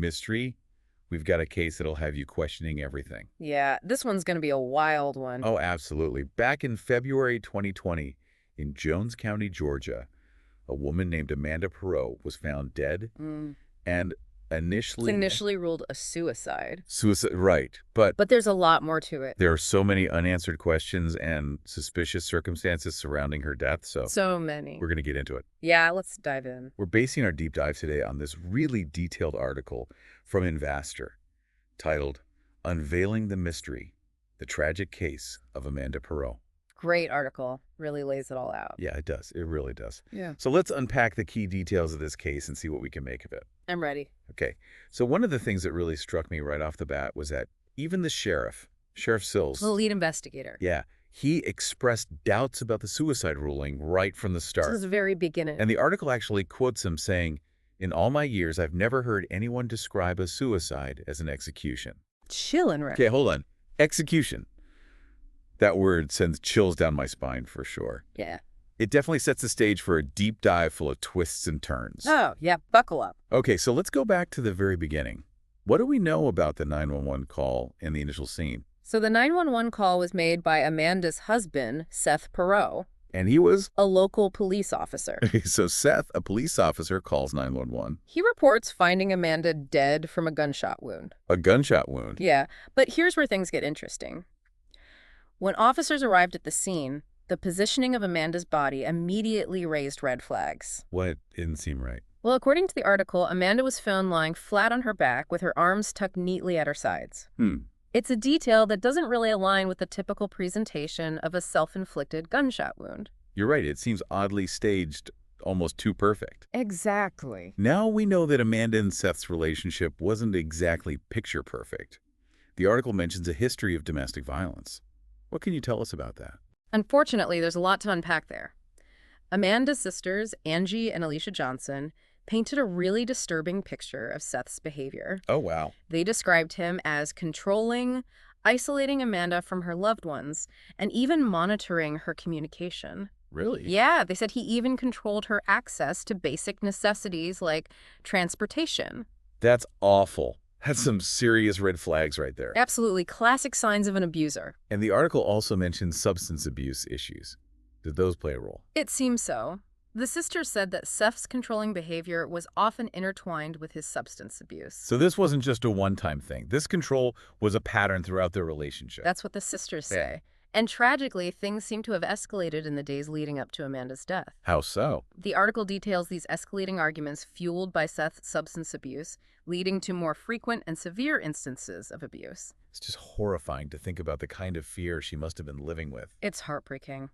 mystery, we've got a case that'll have you questioning everything. Yeah, this one's going to be a wild one. Oh, absolutely. Back in February 2020, in Jones County, Georgia, a woman named Amanda Perault was found dead and It's initially... initially ruled a suicide. Suicide, right. But But there's a lot more to it. there are so many unanswered questions and suspicious circumstances surrounding her death, so So many. we're going to get into it. Yeah, let's dive in. We're basing our deep dive today on this really detailed article from Investor titled Unveiling the Mystery, the Tragic Case of Amanda Perault. Great article. Really lays it all out. Yeah, it does. It really does. Yeah. So let's unpack the key details of this case and see what we can make of it. I'm ready. Okay. So one of the things that really struck me right off the bat was that even the Sheriff Sills, The lead investigator. yeah, he expressed doubts about the suicide ruling right from the start. This is the very beginning. And the article actually quotes him saying, "In all my years, I've never heard anyone describe a suicide as an execution." Chillin', Rick. Okay, hold on. Execution. That word sends chills down my spine for sure. Yeah. It definitely sets the stage for a deep dive full of twists and turns. Oh, yeah, buckle up. Okay, so let's go back to the very beginning. What do we know about the 911 call and the initial scene? So the 911 call was made by Amanda's husband, Seth Perault, And he was... a local police officer. So Seth, a police officer, calls 911. He reports finding Amanda dead from a gunshot wound. A gunshot wound. Yeah, but here's where things get interesting. When officers arrived at the scene, the positioning of Amanda's body immediately raised red flags. What didn't seem right? Well, according to the article, Amanda was found lying flat on her back with her arms tucked neatly at her sides. It's a detail that doesn't really align with the typical presentation of a self-inflicted gunshot wound. You're right. It seems oddly staged, almost too perfect. Exactly. Now we know that Amanda and Seth's relationship wasn't exactly picture perfect. The article mentions a history of domestic violence. What can you tell us about that? Unfortunately, there's a lot to unpack there. Amanda's sisters, Angie and Alicia Johnson, painted a really disturbing picture of Seth's behavior. Oh, wow. They described him as controlling, isolating Amanda from her loved ones, and even monitoring her communication. Really? Yeah, they said he even controlled her access to basic necessities like transportation. That's awful. That's some serious red flags right there. Absolutely classic signs of an abuser. And the article also mentions substance abuse issues. Did those play a role? It seems so. The sisters said that Seth's controlling behavior was often intertwined with his substance abuse. So this wasn't just a one-time thing. This control was a pattern throughout their relationship. That's what the sisters say. Yeah. And tragically, things seem to have escalated in the days leading up to Amanda's death. How so? The article details these escalating arguments fueled by Seth's substance abuse, leading to more frequent and severe instances of abuse. It's just horrifying to think about the kind of fear she must have been living with. It's heartbreaking.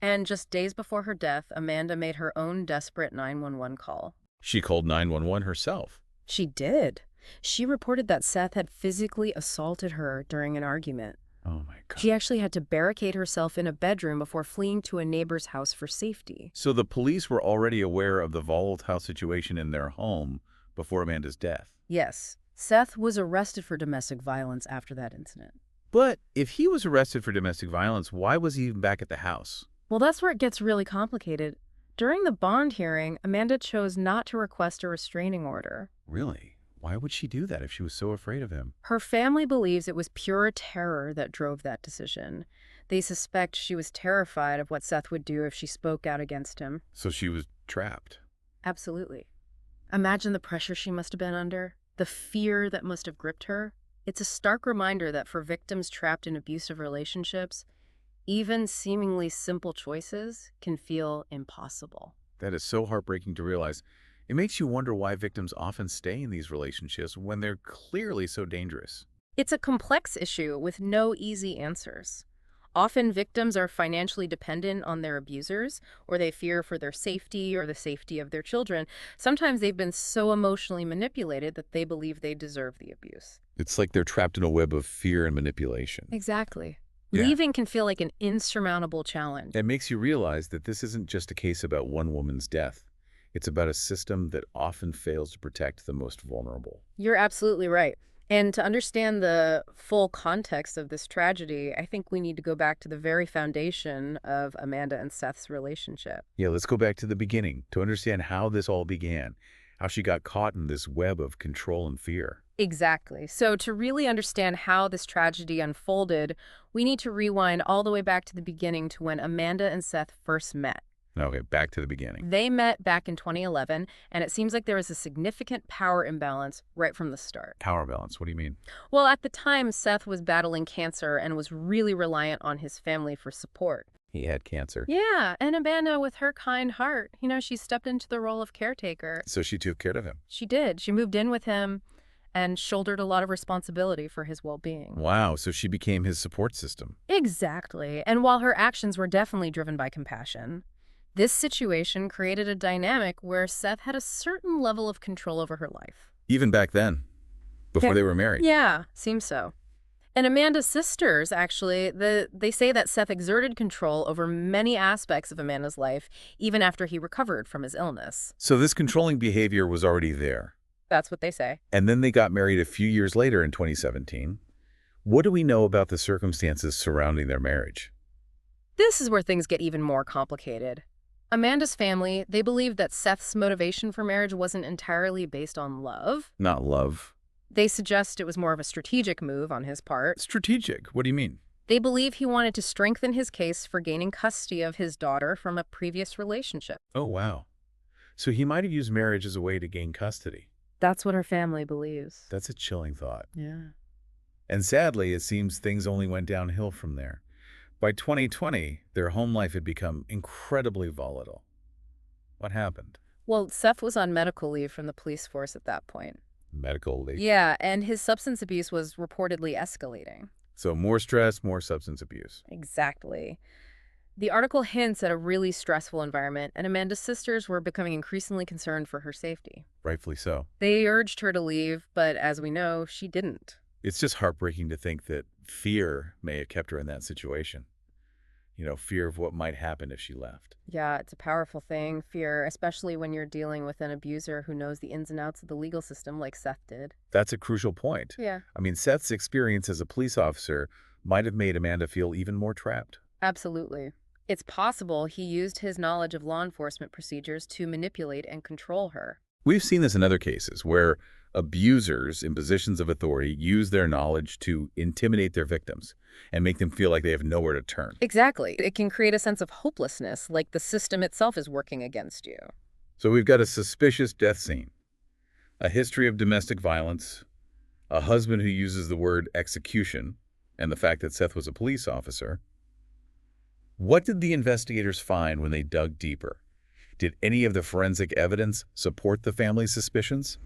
And just days before her death, Amanda made her own desperate 911 call. She called 911 herself. She did. She reported that Seth had physically assaulted her during an argument. Oh my God. She actually had to barricade herself in a bedroom before fleeing to a neighbor's house for safety. So the police were already aware of the volatile situation in their home before Amanda's death. Yes, Seth was arrested for domestic violence after that incident. But if he was arrested for domestic violence, why was he even back at the house? Well, that's where it gets really complicated. During the bond hearing, Amanda chose not to request a restraining order. Really? Why would she do that if she was so afraid of him? Her family believes it was pure terror that drove that decision. They suspect she was terrified of what Seth would do if she spoke out against him. So she was trapped. Absolutely. Imagine the pressure she must have been under, the fear that must have gripped her. It's a stark reminder that for victims trapped in abusive relationships, even seemingly simple choices can feel impossible. That is so heartbreaking to realize. It makes you wonder why victims often stay in these relationships when they're clearly so dangerous. It's a complex issue with no easy answers. Often victims are financially dependent on their abusers, or they fear for their safety or the safety of their children. Sometimes they've been so emotionally manipulated that they believe they deserve the abuse. It's like they're trapped in a web of fear and manipulation. Exactly. Yeah. Leaving can feel like an insurmountable challenge. It makes you realize that this isn't just a case about one woman's death. It's about a system that often fails to protect the most vulnerable. You're absolutely right. And to understand the full context of this tragedy, I think we need to go back to the very foundation of Amanda and Seth's relationship. Yeah, let's go back to the beginning to understand how this all began. how she got caught in this web of control and fear. Exactly. So to really understand how this tragedy unfolded, we need to rewind all the way back to the beginning to when Amanda and Seth first met. Okay, back to the beginning. They met back in 2011, and it seems like there was a significant power imbalance right from the start. Power balance, what do you mean? Well, at the time, Seth was battling cancer and was really reliant on his family for support. He had cancer. Yeah, and Amanda, with her kind heart, she stepped into the role of caretaker. So she took care of him. She did. She moved in with him and shouldered a lot of responsibility for his well-being. Wow, so she became his support system. Exactly. And while her actions were definitely driven by compassion, this situation created a dynamic where Seth had a certain level of control over her life. Even back then, before they were married. Yeah, seems so. And Amanda's sisters, actually, they say that Seth exerted control over many aspects of Amanda's life, even after he recovered from his illness. So this controlling behavior was already there. That's what they say. And then they got married a few years later in 2017. What do we know about the circumstances surrounding their marriage? This is where things get even more complicated. Amanda's family, they believed that Seth's motivation for marriage wasn't entirely based on love. Not love. They suggest it was more of a strategic move on his part. Strategic? What do you mean? They believe he wanted to strengthen his case for gaining custody of his daughter from a previous relationship. Oh, wow. So he might have used marriage as a way to gain custody. That's what her family believes. That's a chilling thought. Yeah. And sadly, it seems things only went downhill from there. By 2020, their home life had become incredibly volatile. What happened? Well, Seth was on medical leave from the police force at that point. Medical leave. Yeah, and his substance abuse was reportedly escalating. So more stress, more substance abuse. Exactly. The article hints at a really stressful environment, and Amanda's sisters were becoming increasingly concerned for her safety. Rightfully so. They urged her to leave, but as we know, she didn't. It's just heartbreaking to think that fear may have kept her in that situation. Fear of what might happen if she left. Yeah, it's a powerful thing, fear, especially when you're dealing with an abuser who knows the ins and outs of the legal system like Seth did. That's a crucial point. Yeah. I mean, Seth's experience as a police officer might have made Amanda feel even more trapped. Absolutely. It's possible he used his knowledge of law enforcement procedures to manipulate and control her. We've seen this in other cases where abusers in positions of authority use their knowledge to intimidate their victims and make them feel like they have nowhere to turn. Exactly. It can create a sense of hopelessness, like the system itself is working against you. So we've got a suspicious death scene, a history of domestic violence, a husband who uses the word execution, and the fact that Seth was a police officer. What did the investigators find when they dug deeper? Did any of the forensic evidence support the family's suspicions?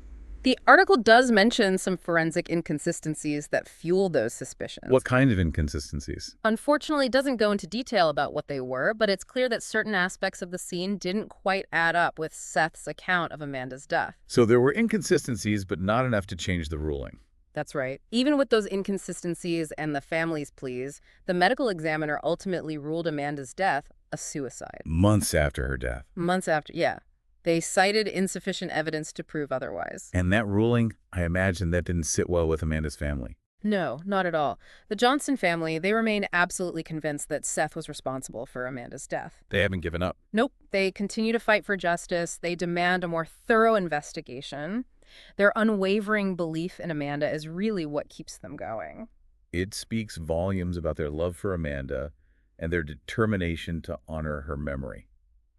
The article does mention some forensic inconsistencies that fuel those suspicions. What kind of inconsistencies? Unfortunately, it doesn't go into detail about what they were, but it's clear that certain aspects of the scene didn't quite add up with Seth's account of Amanda's death. So there were inconsistencies, but not enough to change the ruling. That's right. Even with those inconsistencies and the family's pleas, the medical examiner ultimately ruled Amanda's death a suicide. Months after her death. Months after, yeah. They cited insufficient evidence to prove otherwise. And that ruling, I imagine that didn't sit well with Amanda's family. No, not at all. The Johnson family, they remain absolutely convinced that Seth was responsible for Amanda's death. They haven't given up. Nope. They continue to fight for justice. They demand a more thorough investigation. Their unwavering belief in Amanda is really what keeps them going. It speaks volumes about their love for Amanda and their determination to honor her memory.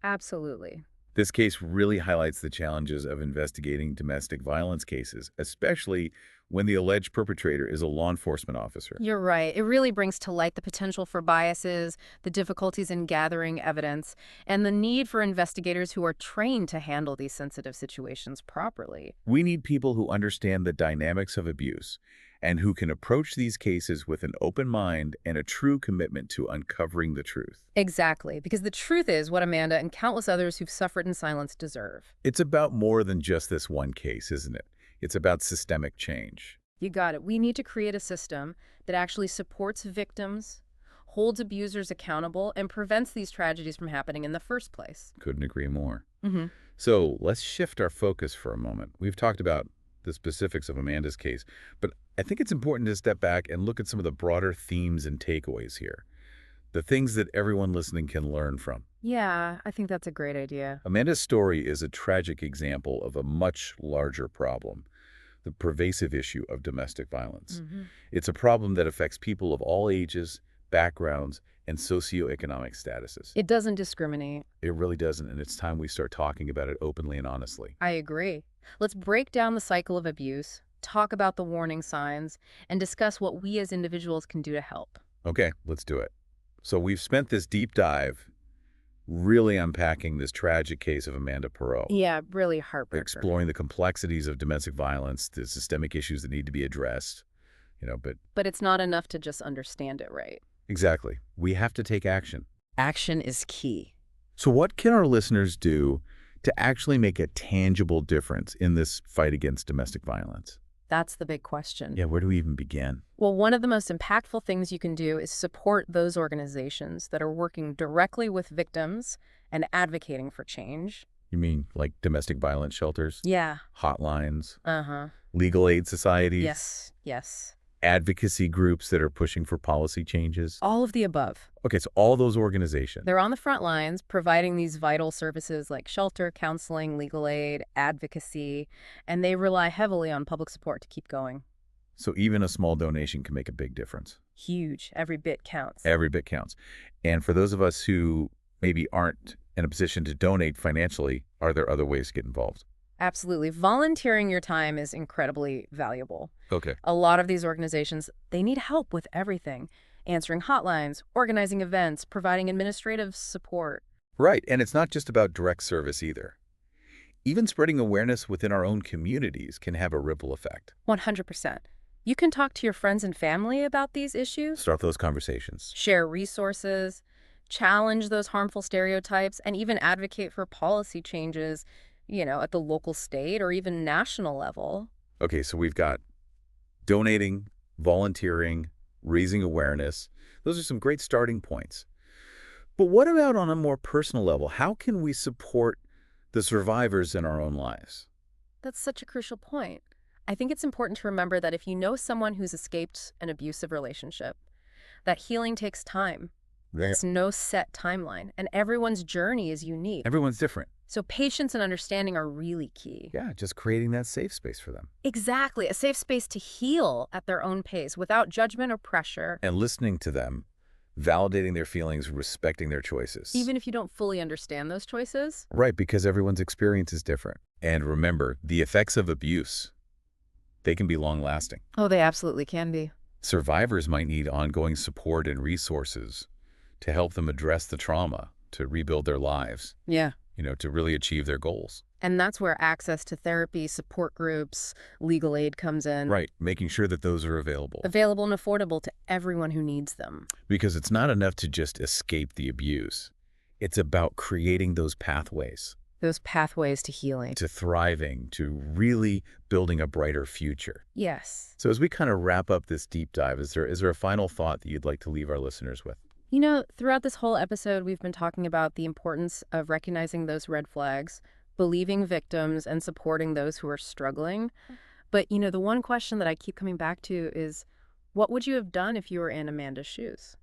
Absolutely. This case really highlights the challenges of investigating domestic violence cases, especially when the alleged perpetrator is a law enforcement officer. You're right. It really brings to light the potential for biases, the difficulties in gathering evidence, and the need for investigators who are trained to handle these sensitive situations properly. We need people who understand the dynamics of abuse and who can approach these cases with an open mind and a true commitment to uncovering the truth. Exactly, because the truth is what Amanda and countless others who've suffered in silence deserve. It's about more than just this one case, isn't it? It's about systemic change. You got it. We need to create a system that actually supports victims, holds abusers accountable, and prevents these tragedies from happening in the first place. Couldn't agree more. Mm-hmm. So let's shift our focus for a moment. We've talked about the specifics of Amanda's case, but I think it's important to step back and look at some of the broader themes and takeaways here. The things that everyone listening can learn from. Yeah, I think that's a great idea. Amanda's story is a tragic example of a much larger problem, the pervasive issue of domestic violence. Hmm. It's a problem that affects people of all ages, backgrounds, and socioeconomic statuses. It doesn't discriminate. It really doesn't, and it's time we start talking about it openly and honestly. I agree. Let's break down the cycle of abuse, talk about the warning signs, and discuss what we as individuals can do to help. Okay, let's do it. So we've spent this deep dive really unpacking this tragic case of Amanda Perault, Yeah, really heartbreaker. exploring the complexities of domestic violence, the systemic issues that need to be addressed, but But it's not enough to just understand it right. exactly, we have to take action. Action is key. So what can our listeners do to actually make a tangible difference in this fight against domestic violence? That's the big question. Yeah, where do we even begin? Well, one of the most impactful things you can do is support those organizations that are working directly with victims and advocating for change. You mean like domestic violence shelters, Yeah. hotlines, Uh-huh. legal aid societies, Yes. advocacy groups that are pushing for policy changes? All of the above. Okay, so all those organizations. They're on the front lines providing these vital services like shelter, counseling, legal aid, advocacy, and they rely heavily on public support to keep going. So even a small donation can make a big difference. Huge. Every bit counts. Every bit counts. And for those of us who maybe aren't in a position to donate financially, are there other ways to get involved? Absolutely. Volunteering your time is incredibly valuable. Okay. A lot of these organizations, they need help with everything. Answering hotlines, organizing events, providing administrative support. Right, and it's not just about direct service either. Even spreading awareness within our own communities can have a ripple effect. 100%. You can talk to your friends and family about these issues, Start those conversations. share resources, challenge those harmful stereotypes, and even advocate for policy changes, at the local, state, or even national level. Okay, so we've got donating, volunteering, raising awareness. Those are some great starting points. But what about on a more personal level? How can we support the survivors in our own lives? That's such a crucial point. I think it's important to remember that if you know someone who's escaped an abusive relationship, that healing takes time. It's no set timeline, and everyone's journey is unique. Everyone's different. So patience and understanding are really key. Yeah, just creating that safe space for them. Exactly, a safe space to heal at their own pace without judgment or pressure. And listening to them, validating their feelings, respecting their choices. Even if you don't fully understand those choices. Right, because everyone's experience is different. And remember, the effects of abuse, they can be long-lasting. Oh, they absolutely can be. Survivors might need ongoing support and resources to help them address the trauma, to rebuild their lives, Yeah. to really achieve their goals. And that's where access to therapy, support groups, legal aid comes in. Right, making sure that those are available. Available and affordable to everyone who needs them. Because it's not enough to just escape the abuse. It's about creating those pathways. Those pathways to healing. To thriving, to really building a brighter future. Yes. So as we kind of wrap up this deep dive, is there a final thought that you'd like to leave our listeners with? Throughout this whole episode, we've been talking about the importance of recognizing those red flags, believing victims, and supporting those who are struggling. But, the one question that I keep coming back to is, what would you have done if you were in Amanda's shoes?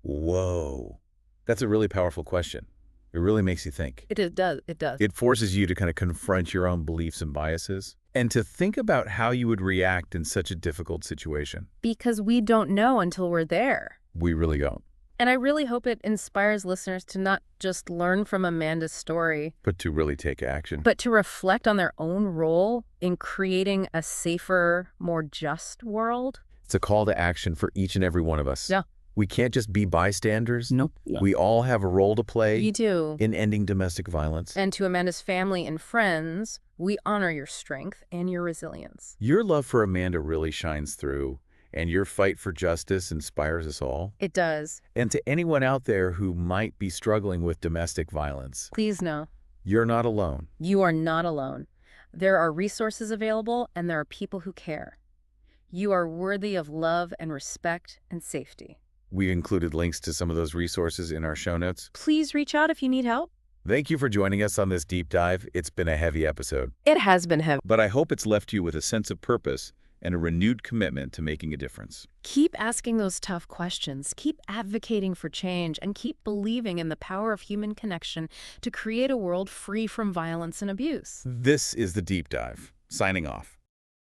Whoa. That's a really powerful question. It really makes you think. It does. It forces you to kind of confront your own beliefs and biases and to think about how you would react in such a difficult situation. Because we don't know until we're there. We really don't. And I really hope it inspires listeners to not just learn from Amanda's story, But to really take action. but to reflect on their own role in creating a safer, more just world. It's a call to action for each and every one of us. Yeah. We can't just be bystanders. Nope. We all have a role to play You do. in ending domestic violence. And to Amanda's family and friends, we honor your strength and your resilience. Your love for Amanda really shines through, and your fight for justice inspires us all. It does. And to anyone out there who might be struggling with domestic violence, Please know, you're not alone. you are not alone. There are resources available, and there are people who care. You are worthy of love and respect and safety. We included links to some of those resources in our show notes. Please reach out if you need help. Thank you for joining us on this deep dive. It's been a heavy episode, It has been heavy. but I hope it's left you with a sense of purpose and a renewed commitment to making a difference. Keep asking those tough questions, keep advocating for change, and keep believing in the power of human connection to create a world free from violence and abuse. This is The Deep Dive. Signing off.